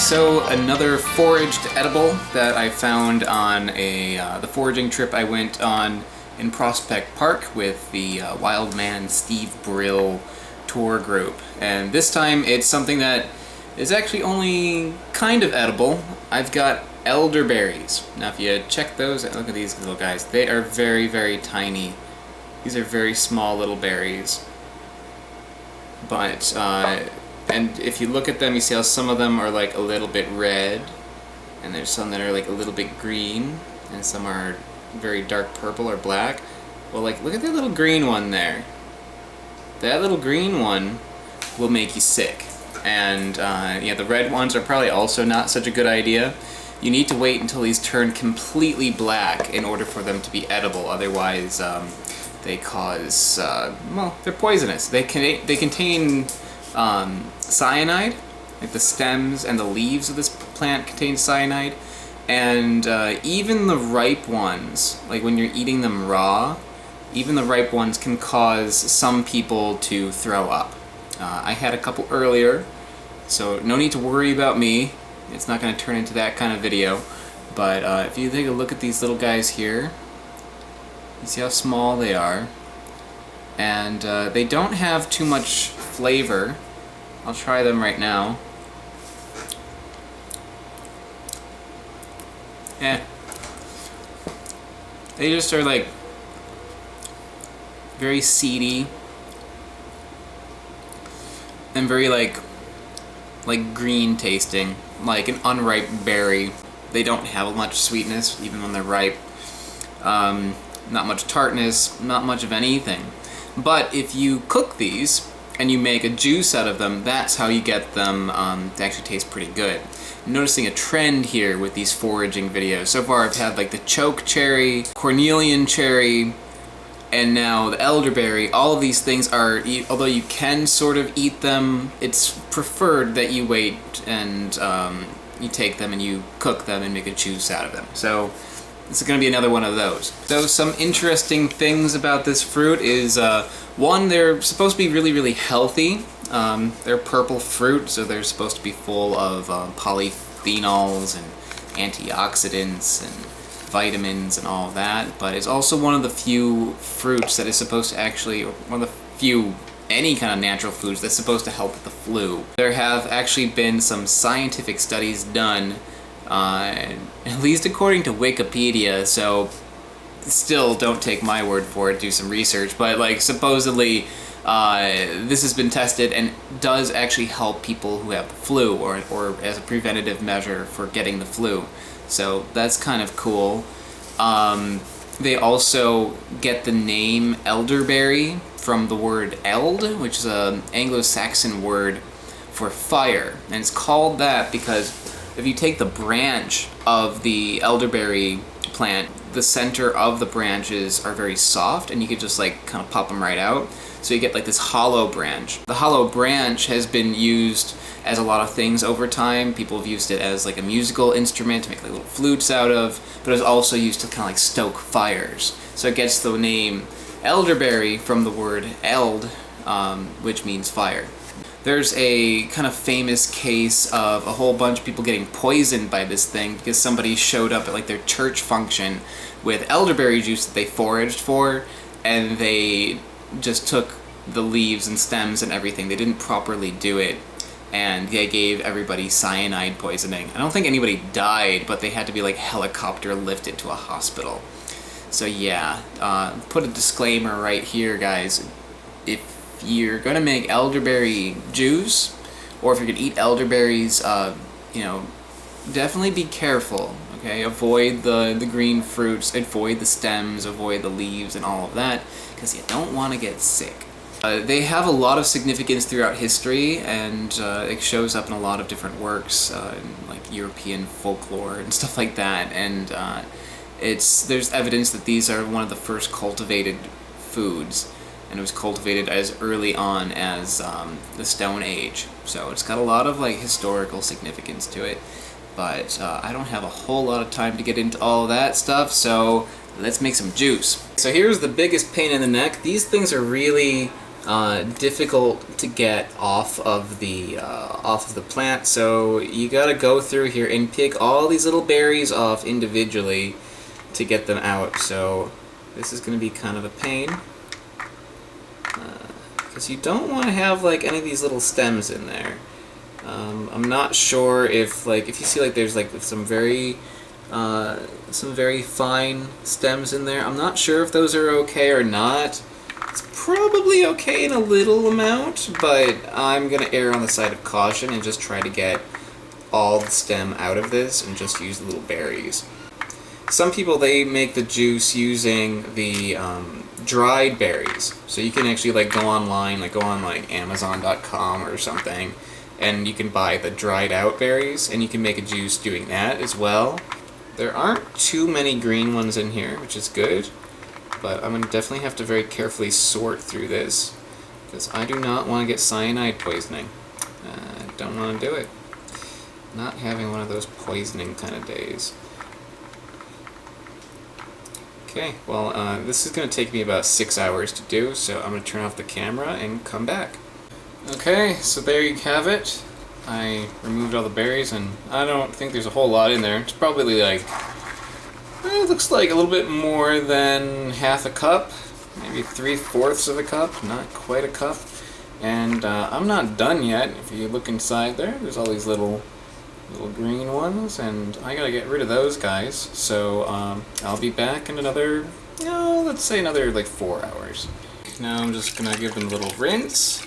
So another foraged edible that I found on the foraging trip I went on in Prospect Park with the Wild Man Steve Brill tour group. And this time it's something that is actually only kind of edible. I've got elderberries. Now if you check those, look at these little guys. They are very, very tiny. These are very small little berries. But, and if you look at them, you see how some of them are like a little bit red, and there's some that are like a little bit green, and some are very dark purple or black. Well, like, look at that little green one there. That little green one will make you sick. And, yeah, the red ones are probably also not such a good idea. You need to wait until these turn completely black in order for them to be edible, otherwise, they cause, well, they're poisonous. They contain cyanide, like the stems and the leaves of this plant contain cyanide, and even the ripe ones, like when you're eating them raw, even the ripe ones can cause some people to throw up. I had a couple earlier, so no need to worry about me. It's not going to turn into that kind of video, but if you take a look at these little guys here, you see how small they are, and they don't have too much flavor. I'll try them right now. They just are like very seedy and very like green tasting, like an unripe berry. They don't have much sweetness even when they're ripe. Not much tartness, not much of anything. But if you cook these and you make a juice out of them, that's how you get them to actually taste pretty good. I'm noticing a trend here with these foraging videos. So far I've had like the choke cherry, cornelian cherry, and now the elderberry. All of these things are, although you can sort of eat them, it's preferred that you wait and you take them and you cook them and make a juice out of them. So this is going to be another one of those. So some interesting things about this fruit is, one, they're supposed to be really, really healthy. They're purple fruit, so they're supposed to be full of polyphenols and antioxidants and vitamins and all of that, but it's also one of the few fruits that is supposed to actually, or one of the few, any kind of natural foods that's supposed to help with the flu. There have actually been some scientific studies done, at least according to Wikipedia, so still don't take my word for it, do some research, but like supposedly this has been tested and does actually help people who have the flu, or as a preventative measure for getting the flu. So that's kind of cool. They also get the name elderberry from the word eld, which is an Anglo-Saxon word for fire. And it's called that because if you take the branch of the elderberry plant, the center of the branches are very soft and you could just like kind of pop them right out. So you get like this hollow branch. The hollow branch has been used as a lot of things over time. People have used it as like a musical instrument to make like little flutes out of, but it's also used to kind of like stoke fires. So it gets the name elderberry from the word eld, which means fire. There's a kind of famous case of a whole bunch of people getting poisoned by this thing because somebody showed up at like their church function with elderberry juice that they foraged for, and they just took the leaves and stems and everything. They didn't properly do it, and they gave everybody cyanide poisoning. I don't think anybody died, but they had to be like helicopter lifted to a hospital. So yeah, put a disclaimer right here, guys. If you're gonna make elderberry juice, or if you're gonna eat elderberries, you know, definitely be careful, okay? Avoid the green fruits, avoid the stems, avoid the leaves and all of that, because you don't want to get sick. They have a lot of significance throughout history, and it shows up in a lot of different works, like European folklore and stuff like that, and there's evidence that these are one of the first cultivated foods, and it was cultivated as early on as the Stone Age. So it's got a lot of like historical significance to it, but I don't have a whole lot of time to get into all of that stuff, so let's make some juice. So here's the biggest pain in the neck. These things are really difficult to get off of the plant. So you gotta go through here and pick all these little berries off individually to get them out. So this is gonna be kind of a pain. Because you don't want to have like any of these little stems in there. I'm not sure if you see like there's like some very fine stems in there. I'm not sure if those are okay or not. It's probably okay in a little amount, but I'm gonna err on the side of caution and just try to get all the stem out of this and just use the little berries. Some people, they make the juice using the dried berries. So you can actually like go online, like go on like Amazon.com or something, and you can buy the dried out berries, and you can make a juice doing that as well. There aren't too many green ones in here, which is good, but I'm gonna definitely have to very carefully sort through this, because I do not want to get cyanide poisoning. I don't want to do it. Not having one of those poisoning kind of days. Okay, well, this is going to take me about 6 hours to do, so I'm going to turn off the camera and come back. Okay, so there you have it. I removed all the berries, and I don't think there's a whole lot in there. It's probably like, it looks like a little bit more than half a cup, maybe 3/4 of a cup, not quite a cup. And I'm not done yet. If you look inside there, there's all these little green ones, and I gotta get rid of those guys. So I'll be back in another, let's say another like 4 hours. Now I'm just gonna give them a little rinse.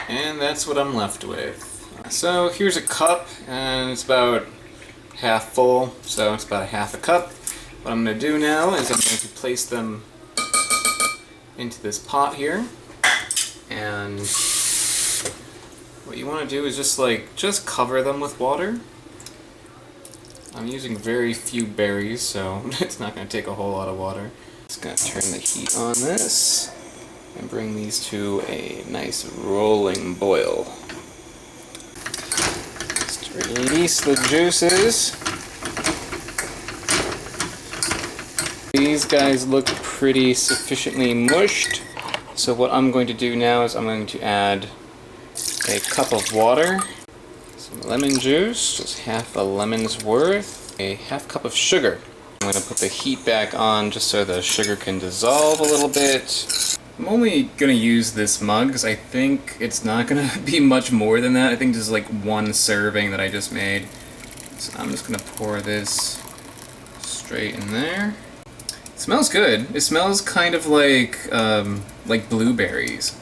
And that's what I'm left with. So here's a cup, and it's about half full, so it's about half a cup. What I'm going to do now is I'm going to place them into this pot here, and what you want to do is just cover them with water. I'm using very few berries, so it's not going to take a whole lot of water. Just going to turn the heat on this and bring these to a nice rolling boil. Just release the juices. These guys look pretty sufficiently mushed, so what I'm going to do now is I'm going to add a cup of water, some lemon juice, just half a lemon's worth, a half cup of sugar. I'm going to put the heat back on just so the sugar can dissolve a little bit. I'm only going to use this mug because I think it's not going to be much more than that. I think this is like one serving that I just made. So I'm just going to pour this straight in there. It smells good. It smells kind of like blueberries.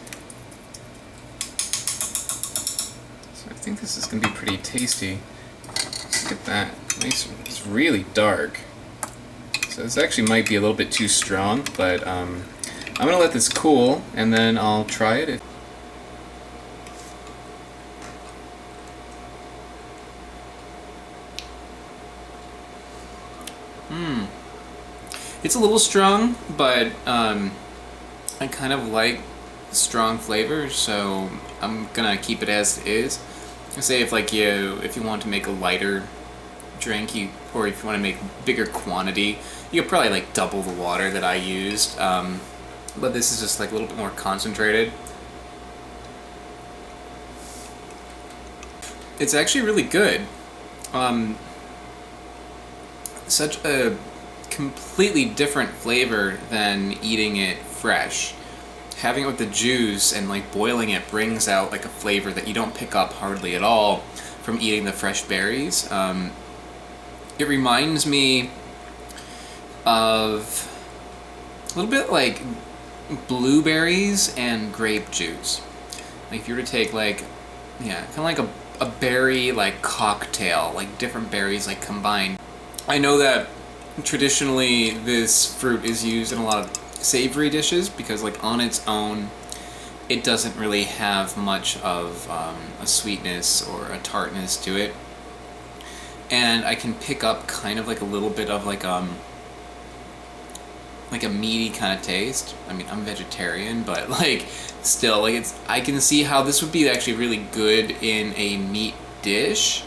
So I think this is going to be pretty tasty. Look at that. It's really dark. So this actually might be a little bit too strong, but I'm going to let this cool, and then I'll try it. It's a little strong, but I kind of like strong flavors, so I'm gonna keep it as it is. I say if you want to make a lighter drink, or if you want to make bigger quantity, you could probably like double the water that I used. But this is just like a little bit more concentrated. It's actually really good. Such a completely different flavor than eating it fresh. Having it with the juice and like boiling it brings out like a flavor that you don't pick up hardly at all from eating the fresh berries. It reminds me of a little bit like blueberries and grape juice. Like if you were to take like, kind of like a berry like cocktail, like different berries like combined. I know that traditionally this fruit is used in a lot of savory dishes because like on its own it doesn't really have much of a sweetness or a tartness to it, and I can pick up kind of like a little bit of like a meaty kind of taste. I mean, I'm vegetarian, but like still, like I can see how this would be actually really good in a meat dish.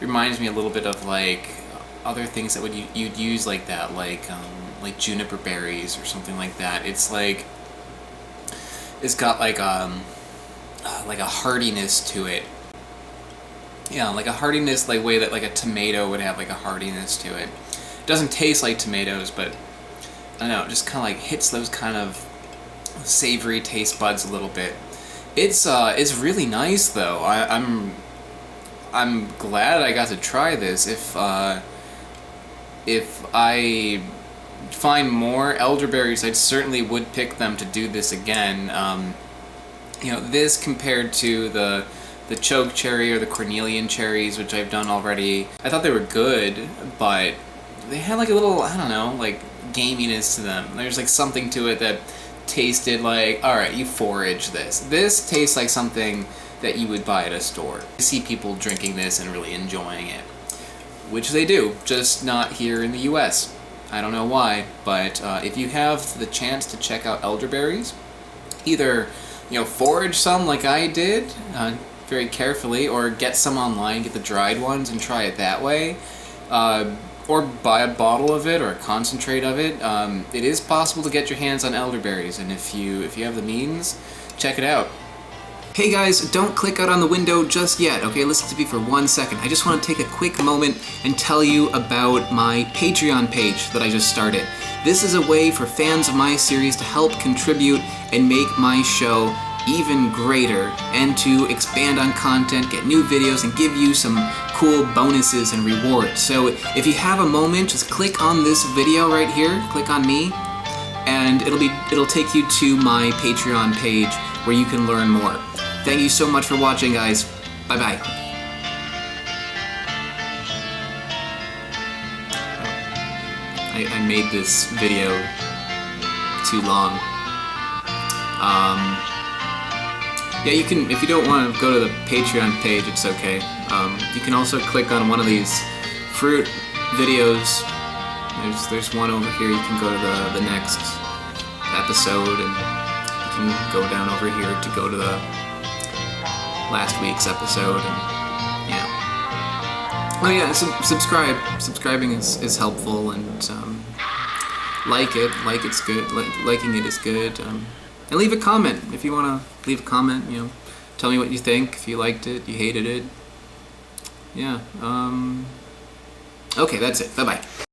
reminds me a little bit of like other things that you'd use like that, like juniper berries or something like that. It's like it's got like a hardiness to it. Yeah, like a hardiness, like way that like a tomato would have like a hardiness to it. It doesn't taste like tomatoes, but I don't know, it just kind of like hits those kind of savory taste buds a little bit. It's really nice though. I'm glad I got to try this. If I find more elderberries, I certainly would pick them to do this again. You know, this compared to the choke cherry or the cornelian cherries, which I've done already, I thought they were good, but they had like a little, I don't know, like gaminess to them. There's like something to it that tasted like, alright, you forage this. This tastes like something that you would buy at a store. I see people drinking this and really enjoying it, which they do, just not here in the US. I don't know why, but if you have the chance to check out elderberries, either, you know, forage some like I did, very carefully, or get some online, get the dried ones and try it that way, or buy a bottle of it or a concentrate of it. It is possible to get your hands on elderberries, and if you have the means, check it out. Hey guys, don't click out on the window just yet, okay? Listen to me for 1 second. I just want to take a quick moment and tell you about my Patreon page that I just started. This is a way for fans of my series to help contribute and make my show even greater, and to expand on content, get new videos, and give you some cool bonuses and rewards. So if you have a moment, just click on this video right here, click on me, and it'll take you to my Patreon page where you can learn more. Thank you so much for watching, guys. Bye-bye. I made this video too long. Yeah, you can, if you don't want to go to the Patreon page, it's okay. You can also click on one of these fruit videos. There's one over here. You can go to the next episode, and you can go down over here to go to the last week's episode, and yeah. Oh yeah, subscribe. Subscribing is helpful, and like it's good. Liking it is good. And leave a comment if you want to leave a comment. You know, tell me what you think. If you liked it, you hated it. Yeah. Okay, that's it. Bye bye.